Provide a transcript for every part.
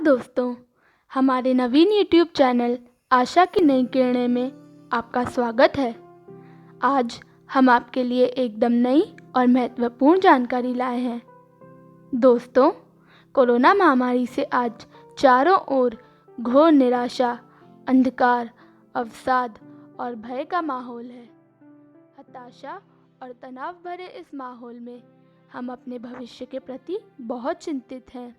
दोस्तों, हमारे नवीन YouTube channel आशा की नई किरणें में आपका स्वागत है। आज हम आपके लिए एकदम नई और महत्वपूर्ण जानकारी लाए हैं। दोस्तों, कोरोना महामारी से आज चारों ओर घोर निराशा, अंधकार, अवसाद और भय का माहौल है। हताशा और तनाव भरे इस माहौल में हम अपने भविष्य के प्रति बहुत चिंतित हैं।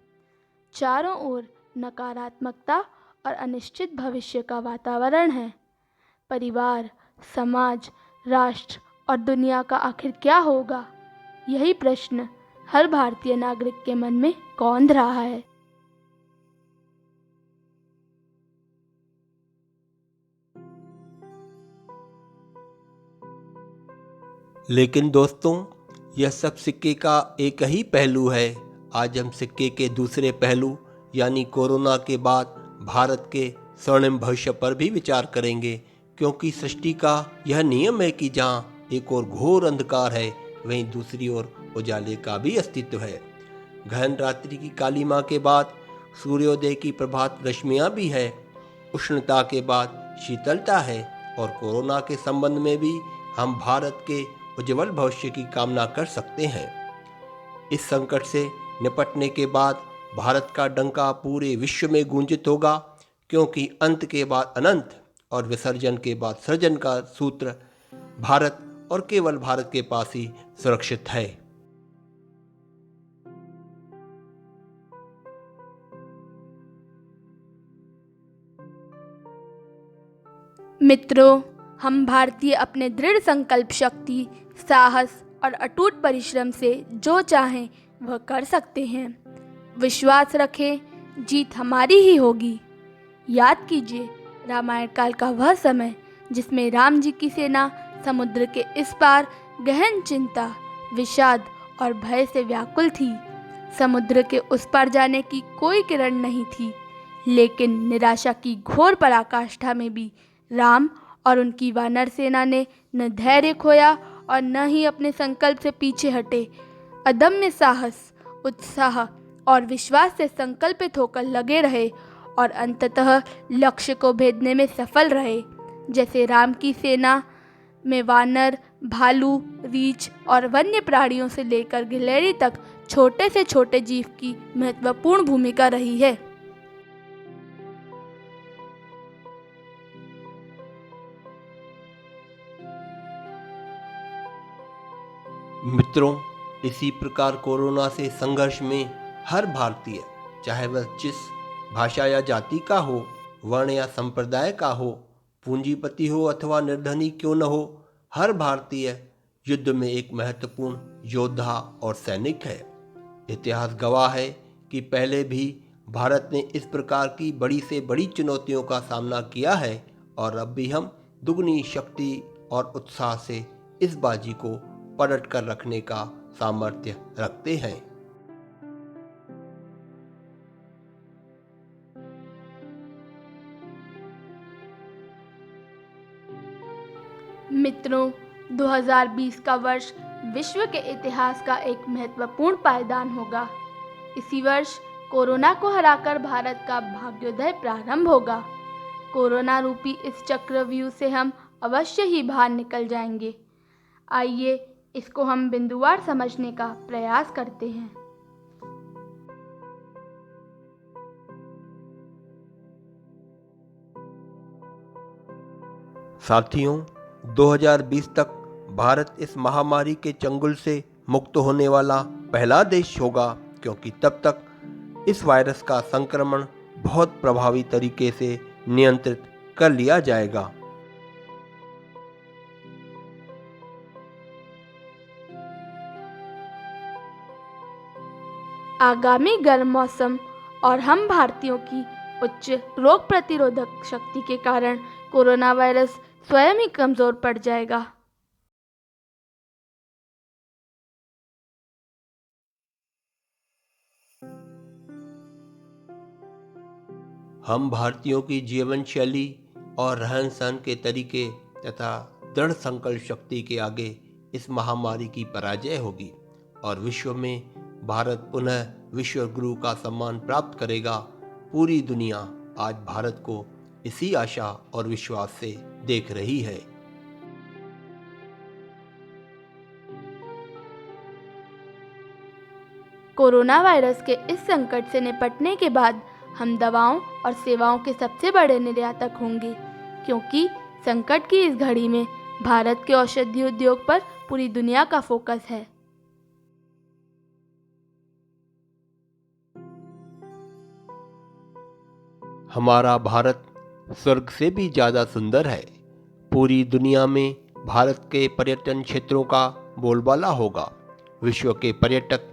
चारों ओर नकारात्मकता और अनिश्चित भविष्य का वातावरण है। परिवार, समाज, राष्ट्र और दुनिया का आखिर क्या होगा? यही प्रश्न हर भारतीय नागरिक के मन में कौंध रहा है। लेकिन दोस्तों, यह सब सिक्के का एक ही पहलू है। आज हम सिक्के के दूसरे पहलू यानी कोरोना के बाद भारत के स्वर्णिम भविष्य पर भी विचार करेंगे, क्योंकि सृष्टि का यह नियम है कि जहाँ एक ओर घोर अंधकार है, वहीं दूसरी ओर उजाले का भी अस्तित्व है। गहन रात्रि की कालिमा के बाद सूर्योदय की प्रभात रश्मियाँ भी है। उष्णता के बाद शीतलता है, और कोरोना के संबंध में भी हम भारत के उज्जवल भविष्य की कामना कर सकते हैं। इस संकट से निपटने के बाद भारत का डंका पूरे विश्व में गूंजित होगा, क्योंकि अंत के बाद अनंत और विसर्जन के बाद सृजन का सूत्र भारत और केवल भारत के पास ही सुरक्षित है। मित्रों, हम भारतीय अपने दृढ़ संकल्प शक्ति, साहस और अटूट परिश्रम से जो चाहें वह कर सकते हैं। विश्वास रखें, जीत हमारी ही होगी। याद कीजिए रामायण काल का वह समय जिसमें राम जी की सेना समुद्र के इस पार गहन चिंता, विषाद और भय से व्याकुल थी। समुद्र के उस पार जाने की कोई किरण नहीं थी, लेकिन निराशा की घोर पराकाष्ठा में भी राम और उनकी वानर सेना ने न धैर्य खोया और न ही अपने संकल्प से पीछे हटे। अदम्य साहस, उत्साह और विश्वास से संकल्पित होकर लगे रहे और अंततः लक्ष्य को भेदने में सफल रहे। जैसे राम की सेना में वानर, भालू, रीछ और वन्य प्राणियों से लेकर गिलहरी तक छोटे से छोटे जीव की महत्वपूर्ण भूमिका रही है। मित्रों, इसी प्रकार कोरोना से संघर्ष में हर भारतीय, चाहे वह जिस भाषा या जाति का हो, वर्ण या संप्रदाय का हो, पूंजीपति हो अथवा निर्धनी क्यों न हो, हर भारतीय युद्ध में एक महत्वपूर्ण योद्धा और सैनिक है। इतिहास गवाह है कि पहले भी भारत ने इस प्रकार की बड़ी से बड़ी चुनौतियों का सामना किया है, और अब भी हम दुगनी शक्ति और उत्साह से इस बाजी को पलट कर रखने का सामर्थ्य रखते हैं। मित्रों, 2020 का वर्ष विश्व के इतिहास का एक महत्वपूर्ण पायदान होगा। इसी वर्ष कोरोना को हराकर भारत का भाग्योदय प्रारंभ होगा। कोरोना रूपी इस चक्रव्यूह से हम अवश्य ही बाहर निकल जाएंगे। आइए इसको हम बिंदुवार समझने का प्रयास करते हैं। साथियों, 2020 तक भारत इस महामारी के चंगुल से मुक्त होने वाला पहला देश होगा, क्योंकि तब तक इस वायरस का संक्रमण बहुत प्रभावी तरीके से नियंत्रित कर लिया जाएगा। आगामी गर्म मौसम और हम भारतीयों की उच्च रोग प्रतिरोधक शक्ति के कारण कोरोना वायरस स्वयं ही कमजोर पड़ जाएगा। हम भारतीयों की जीवन शैली और रहन सहन के तरीके तथा दृढ़ संकल्प शक्ति के आगे इस महामारी की पराजय होगी, और विश्व में भारत पुनः विश्व गुरु का सम्मान प्राप्त करेगा। पूरी दुनिया आज भारत को इसी आशा और विश्वास से देख रही है। कोरोना वायरस के इस संकट से निपटने के बाद हम दवाओं और सेवाओं के सबसे बड़े निर्यातक होंगे, क्योंकि संकट की इस घड़ी में भारत के औषधि उद्योग पर पूरी दुनिया का फोकस है। हमारा भारत स्वर्ग से भी ज़्यादा सुंदर है। पूरी दुनिया में भारत के पर्यटन क्षेत्रों का बोलबाला होगा। विश्व के पर्यटक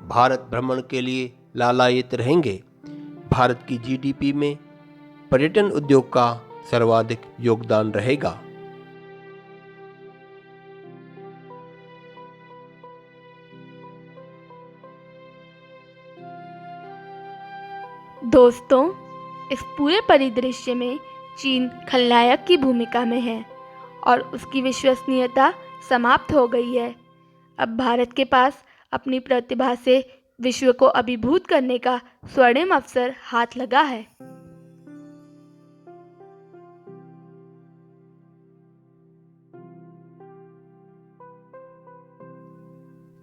भारत भ्रमण के लिए लालायित रहेंगे। भारत की जीडीपी में पर्यटन उद्योग का सर्वाधिक योगदान रहेगा। दोस्तों, इस पूरे परिदृश्य में चीन खलनायक की भूमिका में है और उसकी विश्वसनीयता समाप्त हो गई है। अब भारत के पास अपनी प्रतिभा से विश्व को अभिभूत करने का स्वर्णिम अवसर हाथ लगा है।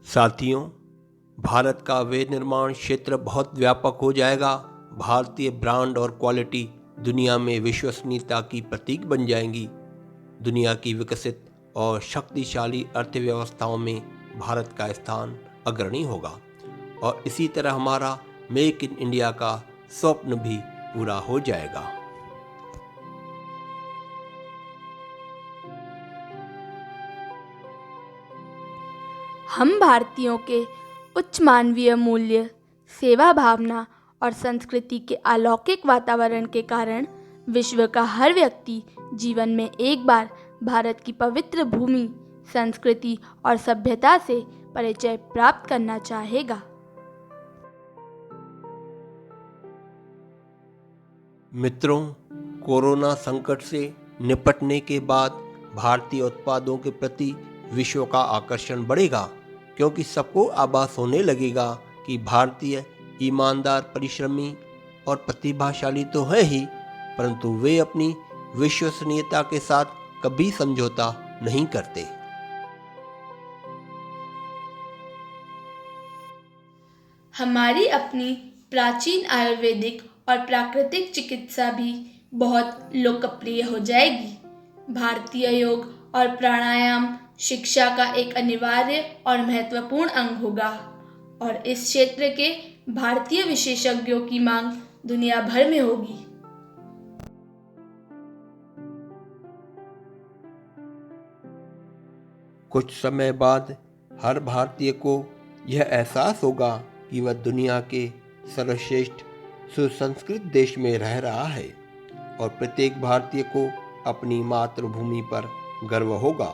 साथियों, भारत का विनिर्माण क्षेत्र बहुत व्यापक हो जाएगा। भारतीय ब्रांड और क्वालिटी दुनिया में विश्वसनीयता की प्रतीक बन जाएंगी। दुनिया की विकसित और शक्तिशाली अर्थव्यवस्थाओं में भारत का स्थान अग्रणी होगा और इसी तरह हमारा मेक इन इंडिया का स्वप्न भी पूरा हो जाएगा। हम भारतीयों के उच्च मानवीय मूल्य, सेवा भावना और संस्कृति के अलौकिक वातावरण के कारण विश्व का हर व्यक्ति जीवन में एक बार भारत की पवित्र भूमि, संस्कृति और सभ्यता से परिचय प्राप्त करना चाहेगा। मित्रों, कोरोना संकट से निपटने के बाद भारतीय उत्पादों के प्रति विश्व का आकर्षण बढ़ेगा, क्योंकि सबको आभास होने लगेगा कि भारतीय ईमानदार, परिश्रमी और प्रतिभाशाली तो है ही, परंतु वे अपनी विश्वसनीयता के साथ कभी समझौता नहीं करते। हमारी अपनी प्राचीन आयुर्वेदिक और प्राकृतिक चिकित्सा भी बहुत लोकप्रिय हो जाएगी। भारतीय योग और प्राणायाम शिक्षा का एक अनिवार्य और महत्वपूर्ण अंग होगा और इस क्षेत्र के भारतीय विशेषज्ञों की मांग दुनिया भर में होगी। कुछ समय बाद हर भारतीय को यह एहसास होगा कि वह दुनिया के सर्वश्रेष्ठ सुसंस्कृत देश में रह रहा है और प्रत्येक भारतीय को अपनी मातृभूमि पर गर्व होगा।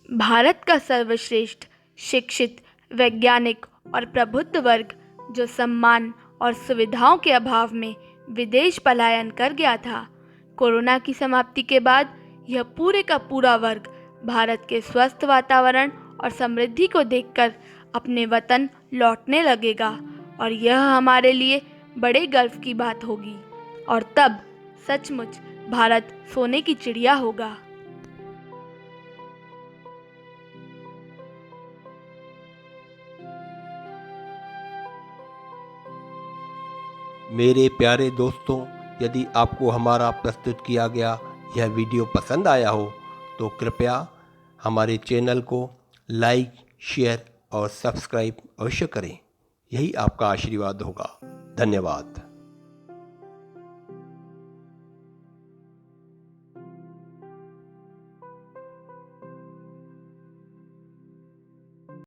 भारत का सर्वश्रेष्ठ शिक्षित, वैज्ञानिक और प्रबुद्ध वर्ग जो सम्मान और सुविधाओं के अभाव में विदेश पलायन कर गया था, कोरोना की समाप्ति के बाद यह पूरे का पूरा वर्ग भारत के स्वस्थ वातावरण और समृद्धि को देखकर अपने वतन लौटने लगेगा और यह हमारे लिए बड़े गर्व की बात होगी और तब सचमुच भारत सोने की चिड़िया होगा। मेरे प्यारे दोस्तों, यदि आपको हमारा प्रस्तुत किया गया यह वीडियो पसंद आया हो तो कृपया हमारे चैनल को लाइक, शेयर और सब्सक्राइब अवश्य करें। यही आपका आशीर्वाद होगा। धन्यवाद।